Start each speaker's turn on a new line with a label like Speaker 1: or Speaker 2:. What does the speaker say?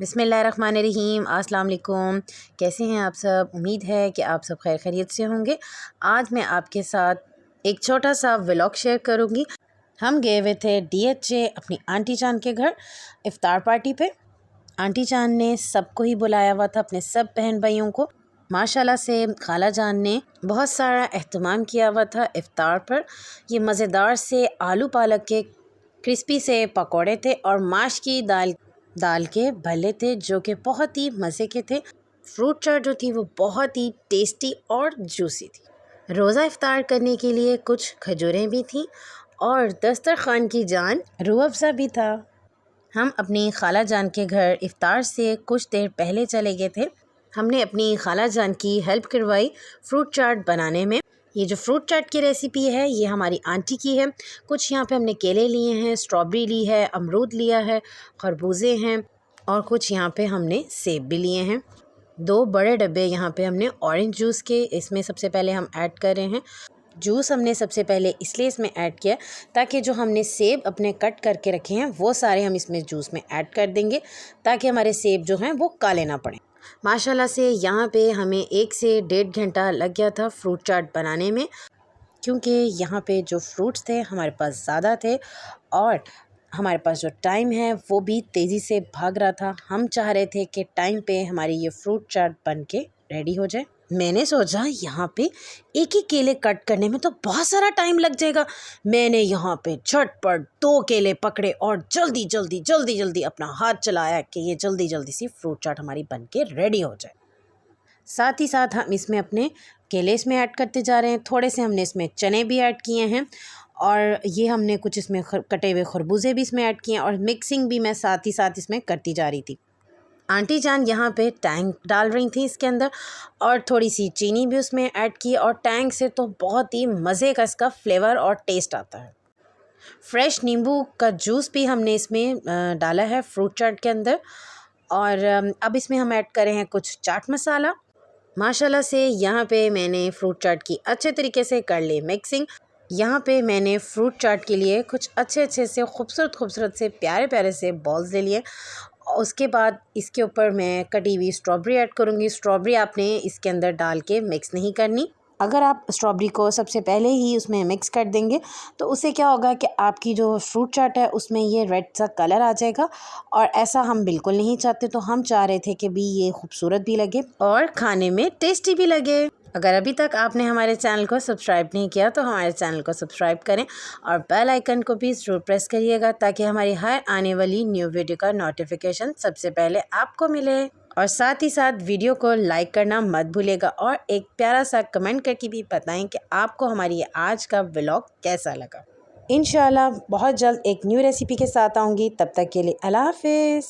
Speaker 1: बिस्मिल्लाहिर्रहमानिर्रहीम। अस्सलाम वालेकुम। कैसे हैं आप सब? उम्मीद है कि आप सब खैर खैरियत से होंगे। आज मैं आपके साथ एक छोटा सा व्लॉग शेयर करूंगी। हम गए हुए थे DHA अपनी आंटी जान के घर इफ़्तार पार्टी पे। आंटी जान ने सबको ही बुलाया हुआ था, अपने सब बहन भाइयों को। माशाल्लाह से खाला जान ने बहुत सारा एहतमाम किया हुआ था इफ़्तार पर। ये मज़ेदार से आलू पालक के क्रिस्पी से पकोड़े थे और माश की दाल के भल्ले थे जो कि बहुत ही मज़े के थे। फ्रूट चाट जो थी वो बहुत ही टेस्टी और जूसी थी। रोज़ा इफ़्तार करने के लिए कुछ खजूरें भी थीं और दस्तरखान की जान रूह अफ़ज़ा भी था। हम अपनी खाला जान के घर इफ़्तार से कुछ देर पहले चले गए थे। हमने अपनी खाला जान की हेल्प करवाई फ्रूट चाट बनाने में। ये जो फ्रूट चाट की रेसिपी है ये हमारी आंटी की है। कुछ यहाँ पे हमने केले लिए हैं, स्ट्रॉबेरी ली है, अमरूद लिया है, खरबूजे हैं और कुछ यहाँ पे हमने सेब भी लिए हैं। 2 बड़े डब्बे यहाँ पे हमने ऑरेंज जूस के इसमें सबसे पहले हम ऐड कर रहे हैं। जूस हमने सबसे पहले इसलिए इसमें ऐड किया ताकि जो हमने सेब अपने कट करके रखे हैं वो सारे हम इसमें जूस में ऐड कर देंगे ताकि हमारे सेब जो हैं वो काले ना पड़ें। माशाल्लाह से यहाँ पे हमें 1 से 1.5 घंटा लग गया था फ्रूट चाट बनाने में, क्योंकि यहाँ पे जो फ्रूट्स थे हमारे पास ज़्यादा थे और हमारे पास जो टाइम है वो भी तेज़ी से भाग रहा था। हम चाह रहे थे कि टाइम पे हमारी ये फ्रूट चाट बन के रेडी हो जाए। मैंने सोचा यहाँ पे एक ही केले कट करने में तो बहुत सारा टाइम लग जाएगा। मैंने यहाँ पे झटपट 2 केले पकड़े और जल्दी अपना हाथ चलाया कि ये जल्दी सी फ्रूट चाट हमारी बन के रेडी हो जाए। साथ ही साथ हम इसमें अपने केले इसमें ऐड करते जा रहे हैं। थोड़े से हमने इसमें चने भी ऐड किए हैं और ये हमने कुछ इसमें कटे हुए खरबूजे भी इसमें ऐड किए हैं और मिक्सिंग भी मैं साथ ही साथ इसमें करती जा रही थी। आंटी जान यहाँ पे टैंग डाल रही थी इसके अंदर और थोड़ी सी चीनी भी उसमें ऐड की और टैंग से तो बहुत ही मज़े का इसका फ्लेवर और टेस्ट आता है। फ्रेश नींबू का जूस भी हमने इसमें डाला है फ्रूट चाट के अंदर और अब इसमें हम ऐड करें हैं कुछ चाट मसाला। माशाल्लाह से यहाँ पे मैंने फ्रूट चाट की अच्छे तरीके से कर ली मिक्सिंग। यहाँ पे मैंने फ्रूट चाट के लिए कुछ अच्छे से खूबसूरत से प्यारे से बॉल्स ले लिए। उसके बाद इसके ऊपर मैं कटी हुई स्ट्रॉबेरी ऐड करूँगी। स्ट्रॉबेरी आपने इसके अंदर डाल के मिक्स नहीं करनी। अगर आप स्ट्रॉबेरी को सबसे पहले ही उसमें मिक्स कर देंगे तो उससे क्या होगा कि आपकी जो फ्रूट चाट है उसमें ये रेड सा कलर आ जाएगा और ऐसा हम बिल्कुल नहीं चाहते। तो हम चाह रहे थे कि भी ये खूबसूरत भी लगे और खाने में टेस्टी भी लगे। अगर अभी तक आपने हमारे चैनल को सब्सक्राइब नहीं किया तो हमारे चैनल को सब्सक्राइब करें और बेल आइकन को भी ज़रूर प्रेस करिएगा ताकि हमारी हर आने वाली न्यू वीडियो का नोटिफिकेशन सबसे पहले आपको मिले। और साथ ही साथ वीडियो को लाइक करना मत भूलिएगा और एक प्यारा सा कमेंट करके भी बताएं कि आपको हमारी ये आज का व्लॉग कैसा लगा। इंशाल्लाह बहुत जल्द एक न्यू रेसिपी के साथ आऊँगी। तब तक के लिए अल्लाह हाफिज़।